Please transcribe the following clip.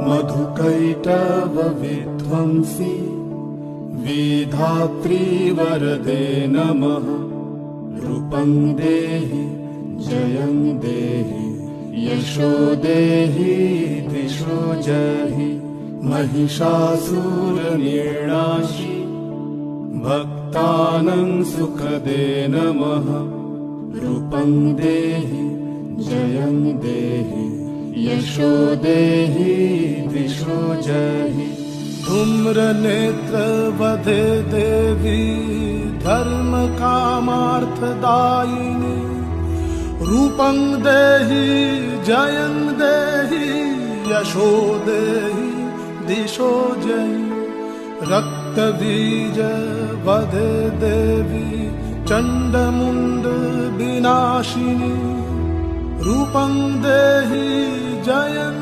मधुकैटभविध्वंसी विधात्री वरदे नमः। रूपं देहि जयं देहि यशो देहि दिशो जहि। महिषासुरनिर्नाशी भक्तानां सुखदे नमः। रूपं देहि जयं देहि यशो देहि दिशो जहि। धूम्रनेत्रवधे देवी धर्मकामार्थदायिनी। रूपं देहि जयं देहि यशो देहि दिशो जहि। रक्तबीज वधे देवी चण्डमुण्ड विनाशिनी। रूपं देहि जयं